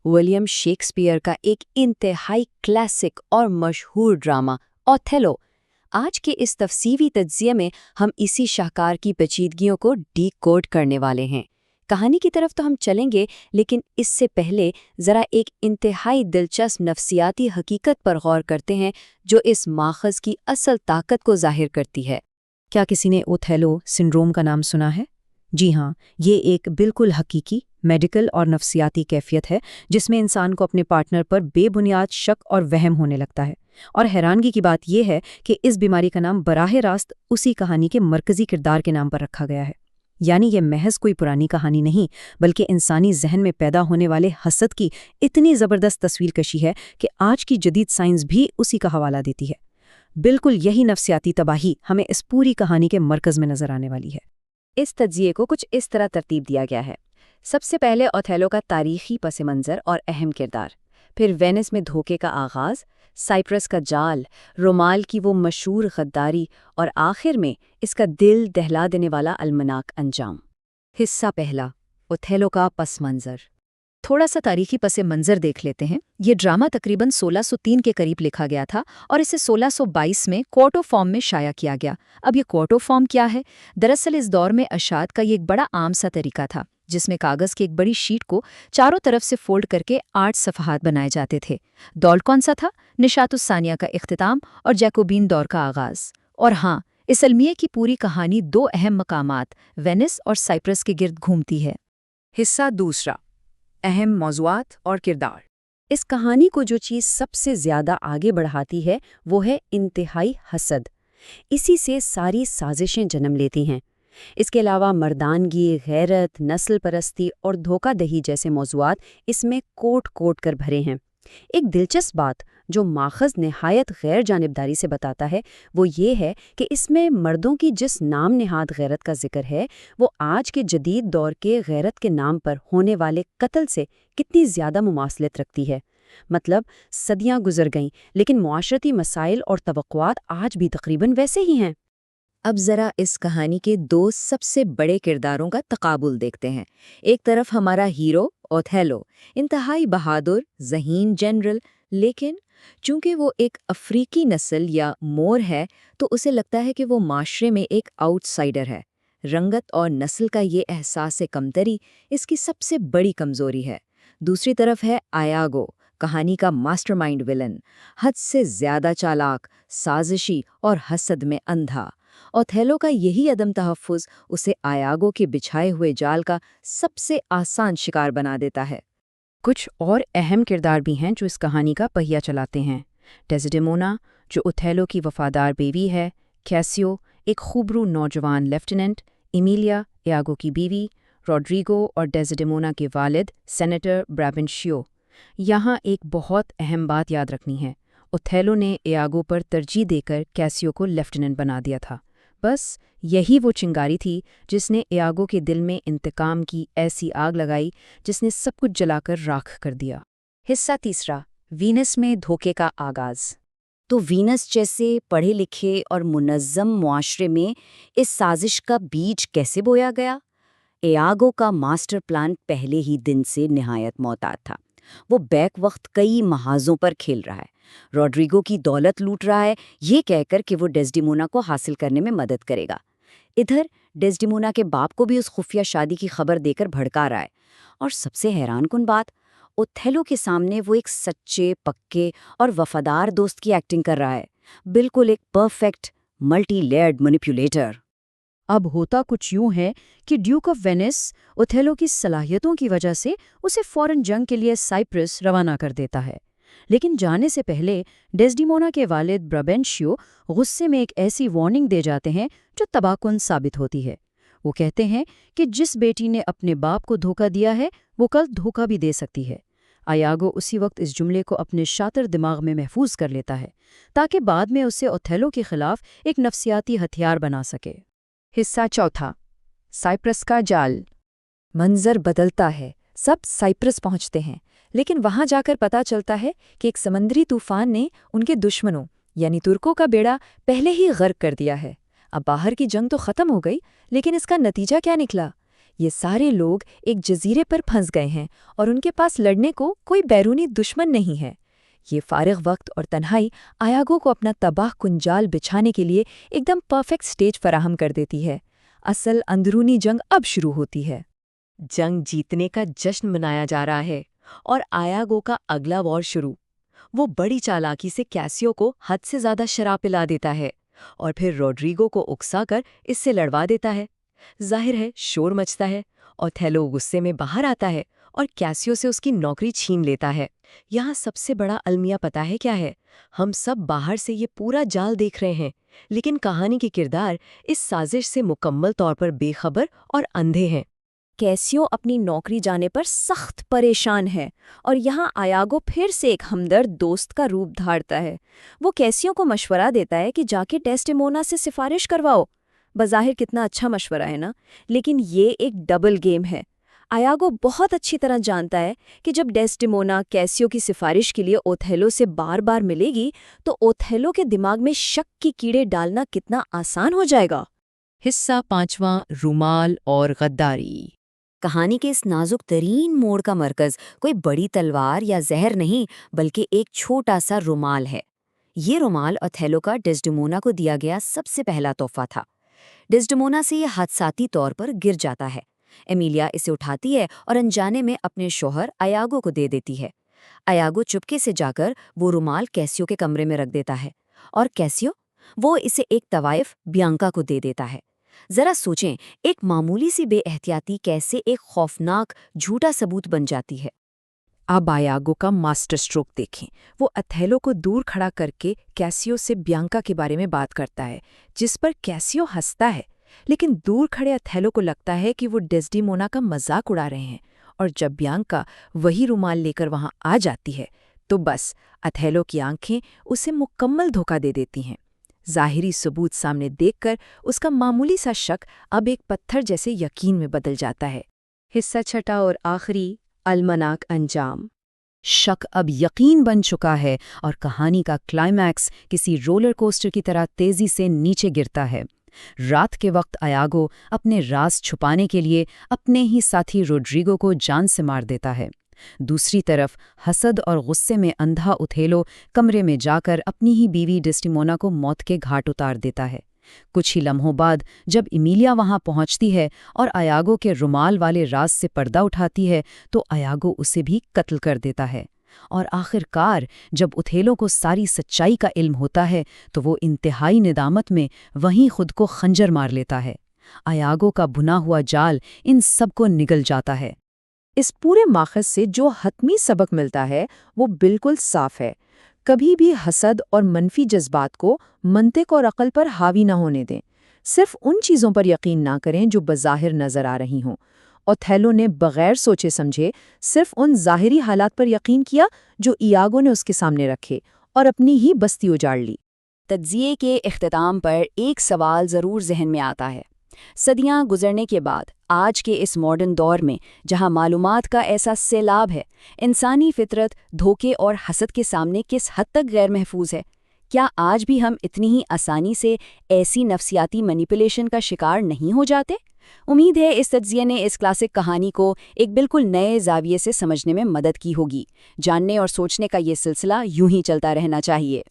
William Shakespeare का एक इंतहाई क्लासिक और मशहूर ड्रामा ओथेलो। आज के इस तफसीली तज्ज़िये में हम इसी शाहकार की पेचीदगियों को डीकोड करने वाले हैं। कहानी की तरफ तो हम चलेंगे, लेकिन इससे पहले ज़रा एक इंतहाई दिलचस्प नफ्सियाती हकीकत पर गौर करते हैं जो इस माखज़ की असल ताकत को ज़ाहिर करती है। क्या किसी ने ओथेलो सिंड्रोम का नाम सुना है? जी हाँ, ये एक बिल्कुल हकीकी मेडिकल और नफ्सियाती कैफियत है जिसमें इंसान को अपने पार्टनर पर बेबुनियाद शक और वहम होने लगता है। और हैरानगी की बात यह है कि इस बीमारी का नाम बराह रास्त उसी कहानी के मरकजी किरदार के नाम पर रखा गया है। यानी ये महज कोई पुरानी कहानी नहीं, बल्कि इंसानी जहन में पैदा होने वाले हसद की इतनी ज़बरदस्त तस्वीर कशी है कि आज की जदीद साइंस भी उसी का हवाला देती है। बिल्कुल यही नफ्सियाती तबाही हमें इस पूरी कहानी के मरकज़ में नज़र आने वाली है। इस तज्ज़िये को कुछ इस तरह तरतीब दिया गया है। सबसे पहले ओथेलो का तारीखी पस मंज़र और अहम किरदार, फिर वेनिस में धोखे का आगाज़, साइप्रस का जाल, रोमाल की वो मशहूर गद्दारी और आखिर में इसका दिल दहला देने वाला अलमनाक अंजाम। हिस्सा पहला, ओथेलो का पस मंज़र। थोड़ा सा तारीखी पस मंज़र देख लेते हैं। ये ड्रामा तकरीबन 1603 के करीब लिखा गया था और इसे 1622 में क्वार्टो फॉर्म में शाया किया गया। अब ये क्वार्टो फॉर्म क्या है? दरअसल इस दौर में अशात का ये एक बड़ा आम सा तरीका था जिसमें कागज़ की एक बड़ी शीट को चारों तरफ से फोल्ड करके 8 सफ़हात बनाए जाते थे। दौर कौन सा था? निशातुस्सानिया का इख्तिताम और जैकोबीन दौर का आगाज़। और हाँ, इस अलमिये की पूरी कहानी 2 अहम मकामात वेनिस और साइप्रस के गिर्द घूमती है। हिस्सा दूसरा, अहम मौज़ूआत और किरदार। इस कहानी को जो चीज़ सबसे ज़्यादा आगे बढ़ाती है वो है इंतहाई हसद। इसी से सारी साजिशें जन्म लेती हैं। इसके अलावा मर्दानगी, गैरत, नस्ल परस्ती और धोखाधही जैसे मौज़ूआत इसमें कोट कोट कर भरे हैं। एक दिलचस्प बात जो माखज़ निहायत गैर जानिबदारी से बताता है वो ये है कि इसमें मर्दों की जिस नाम निहाद गैरत का जिक्र है वो आज के जदीद दौर के गैरत के नाम पर होने वाले कत्ल से कितनी ज़्यादा मुमासलत रखती है। मतलब सदियां गुजर गईं, लेकिन मुआशरती मसाइल और तवक्कुआत आज भी तकरीबन वैसे ही हैं। अब ज़रा इस कहानी के 2 सबसे बड़े किरदारों का तकाबुल देखते हैं। एक तरफ हमारा हीरो ओथेलो, इंतहाई बहादुर ज़हीन जनरल, लेकिन चूंकि वो एक अफ्रीकी नस्ल या मोर है तो उसे लगता है कि वो माशरे में एक आउटसाइडर है। रंगत और नस्ल का ये एहसास कमतरी इसकी सबसे बड़ी कमज़ोरी है। दूसरी तरफ है आयागो, कहानी का मास्टरमाइंड विलन, हद से ज़्यादा चालाक, साजिशी और हसद में अंधा। ओथेलो का यही अदम तहफ़्फ़ुज़ उसे आयागो के बिछाए हुए जाल का सबसे आसान शिकार बना देता है। कुछ और अहम किरदार भी हैं जो इस कहानी का पहिया चलाते हैं। डेस्डेमोना, जो ओथेलो की वफादार बेवी है, कैसियो, एक खूबरू नौजवान लेफ्टिनेंट, इमिलिया, इयागो की बीवी, रॉड्रिगो और डेस्डेमोना के वालिद सेनेटर ब्राबेंशियो। यहाँ एक बहुत अहम बात याद रखनी है। ओथेलो ने इयागो पर तरजीह देकर कैसियो को लेफ्टिनेंट बना दिया था। बस यही वो चिंगारी थी जिसने इयागो के दिल में इंतकाम की ऐसी आग लगाई जिसने सब कुछ जलाकर राख कर दिया। हिस्सा तीसरा, वीनस में धोखे का आगाज़। तो वीनस जैसे पढ़े लिखे और मुनज़्ज़म मुआशरे में इस साजिश का बीज कैसे बोया गया? इयागो का मास्टर प्लान पहले ही दिन से निहायत मोहतात था। वो बैक वक्त कई महाजों पर खेल रहा है। रॉड्रिगो की दौलत लूट रहा है, ये कहकर कि वो डेस्डेमोना को हासिल करने में मदद करेगा। इधर डेस्डेमोना के बाप को भी उस खुफिया शादी की खबर देकर भड़का रहा है। और सबसे हैरानकुन बात, ओथेलो के सामने वो एक सच्चे, पक्के और वफादार दोस्त की एक्टिंग कर रहा है। बिल्कुल एक परफेक्ट मल्टी लेयर्ड मैनिपुलेटर। अब होता कुछ यूं है कि ड्यूक ऑफ वेनिस ओथेलो की सलाहियतों की वजह से उसे फौरन जंग के लिए साइप्रस रवाना कर देता है। लेकिन जाने से पहले डेस्डेमोना के वालिद ब्राबेंशियो गुस्से में एक ऐसी वार्निंग दे जाते हैं जो तबाहकुन साबित होती है। वो कहते हैं कि जिस बेटी ने अपने बाप को धोखा दिया है वो कल धोखा भी दे सकती है। आयागो उसी वक्त इस जुमले को अपने शातिर दिमाग में महफूज कर लेता है ताकि बाद में उसे ओथेलो के खिलाफ एक नफ्सियाती हथियार बना सके। हिस्सा चौथा, साइप्रस का जाल। मंजर बदलता है। सब साइप्रस पहुंचते हैं, लेकिन वहां जाकर पता चलता है कि एक समंदरी तूफान ने उनके दुश्मनों यानी तुर्कों का बेड़ा पहले ही गर्क कर दिया है। अब बाहर की जंग तो खत्म हो गई, लेकिन इसका नतीजा क्या निकला? یہ سارے لوگ ایک جزیرے پر پھنس گئے ہیں اور ان کے پاس لڑنے کو کوئی بیرونی دشمن نہیں ہے۔ یہ فارغ وقت اور تنہائی آیاگو کو اپنا تباہ کنجال بچھانے کے لیے ایک دم پرفیکٹ سٹیج فراہم کر دیتی ہے۔ اصل اندرونی جنگ اب شروع ہوتی ہے۔ جنگ جیتنے کا جشن منایا جا رہا ہے اور آیاگو کا اگلا وار شروع۔ وہ بڑی چالاکی سے کیسیو کو حد سے زیادہ شراب پلا دیتا ہے اور پھر روڈریگو کو اکسا کر اس سے لڑوا دیتا ہے۔ ظاہر ہے شور مچتا ہے، اوتھیلو غصے میں باہر آتا ہے اور کیسیو سے اس کی نوکری چھین لیتا ہے۔ یہاں سب سے بڑا المیہ پتہ ہے کیا ہے؟ ہم سب باہر سے یہ پورا جال دیکھ رہے ہیں، لیکن کہانی کے کردار اس سازش سے مکمل طور پر بے خبر اور اندھے ہیں۔ کیسیو اپنی نوکری جانے پر سخت پریشان ہے اور یہاں آیاگو پھر سے ایک ہمدرد دوست کا روپ دھارتا ہے۔ وہ کیسیو کو مشورہ دیتا ہے کہ جا کے ڈیسڈیمونا سے سفارش کرواؤ۔ بظاہر کتنا اچھا مشورہ ہے نا، لیکن یہ ایک ڈبل گیم ہے۔ آیاگو بہت اچھی طرح جانتا ہے کہ جب ڈیسڈیمونا کیسیو کی سفارش کے لیے اوتھیلو سے بار بار ملے گی تو اوتھیلو کے دماغ میں شک کی کیڑے ڈالنا کتنا آسان ہو جائے گا۔ حصہ 5واں، رومال اور غداری۔ کہانی کے اس نازک ترین موڑ کا مرکز کوئی بڑی تلوار یا زہر نہیں، بلکہ ایک چھوٹا سا رومال ہے۔ یہ رومال اوتھیلو کا ڈیسڈیمونا کو دیا گیا سب سے پہلا تحفہ تھا۔ ڈیسڈیمونا سے یہ حادثاتی طور پر گر جاتا ہے۔ ایمیلیا اسے اٹھاتی ہے اور انجانے میں اپنے شوہر آیاگو کو دے دیتی ہے۔ آیاگو چپکے سے جا کر وہ رومال کیسیو کے کمرے میں رکھ دیتا ہے اور کیسیو وہ اسے ایک طوائف بیانکا کو دے دیتا ہے۔ ذرا سوچیں، ایک معمولی سی بے احتیاطی کیسے ایک خوفناک جھوٹا ثبوت بن جاتی ہے۔ اب آیاگو کا ماسٹر سٹروک دیکھیں۔ وہ اوتھیلو کو دور کھڑا کر کے کیسیو سے بیانکا کے بارے میں بات کرتا ہے، جس پر کیسیو ہنستا ہے، لیکن دور کھڑے اوتھیلو کو لگتا ہے کہ وہ ڈیسڈیمونا کا مذاق اڑا رہے ہیں، اور جب بیانکا وہی رومال لے کر وہاں آ جاتی ہے تو بس اوتھیلو کی آنکھیں اسے مکمل دھوکہ دے دیتی ہیں۔ ظاہری ثبوت سامنے دیکھ کر اس کا معمولی سا شک اب ایک پتھر جیسے یقین میں بدل جاتا ہے۔ حصہ 6 اور آخری، المناک انجام۔ شک اب یقین بن چکا ہے اور کہانی کا کلائمیکس کسی رولر کوسٹر کی طرح تیزی سے نیچے گرتا ہے۔ رات کے وقت آیاگو اپنے راز چھپانے کے لیے اپنے ہی ساتھی روڈریگو کو جان سے مار دیتا ہے۔ دوسری طرف حسد اور غصے میں اندھا اوتھیلو کمرے میں جا کر اپنی ہی بیوی ڈیسڈیمونا کو موت کے گھاٹ اتار دیتا ہے۔ کچھ ہی لمحوں بعد جب ایمیلیا وہاں پہنچتی ہے اور آیاگو کے رومال والے راز سے پردہ اٹھاتی ہے تو آیاگو اسے بھی قتل کر دیتا ہے۔ اور آخر کار جب اوتھیلو کو ساری سچائی کا علم ہوتا ہے تو وہ انتہائی ندامت میں وہیں خود کو خنجر مار لیتا ہے۔ آیاگو کا بنا ہوا جال ان سب کو نگل جاتا ہے۔ اس پورے ماخذ سے جو حتمی سبق ملتا ہے وہ بالکل صاف ہے۔ کبھی بھی حسد اور منفی جذبات کو منطق اور عقل پر حاوی نہ ہونے دیں۔ صرف ان چیزوں پر یقین نہ کریں جو بظاہر نظر آ رہی ہوں۔ اوتھیلو نے بغیر سوچے سمجھے صرف ان ظاہری حالات پر یقین کیا جو ایاگو نے اس کے سامنے رکھے اور اپنی ہی بستی اجاڑ لی۔ تجزیے کے اختتام پر ایک سوال ضرور ذہن میں آتا ہے۔ صدیاں گزرنے کے بعد آج کے اس ماڈرن دور میں جہاں معلومات کا ایسا سیلاب ہے، انسانی فطرت دھوکے اور حسد کے سامنے کس حد تک غیر محفوظ ہے؟ کیا آج بھی ہم اتنی ہی آسانی سے ایسی نفسیاتی مینیپولیشن کا شکار نہیں ہو جاتے؟ امید ہے اس تجزیے نے اس کلاسک کہانی کو ایک بالکل نئے زاویے سے سمجھنے میں مدد کی ہوگی۔ جاننے اور سوچنے کا یہ سلسلہ یوں ہی چلتا رہنا چاہیے۔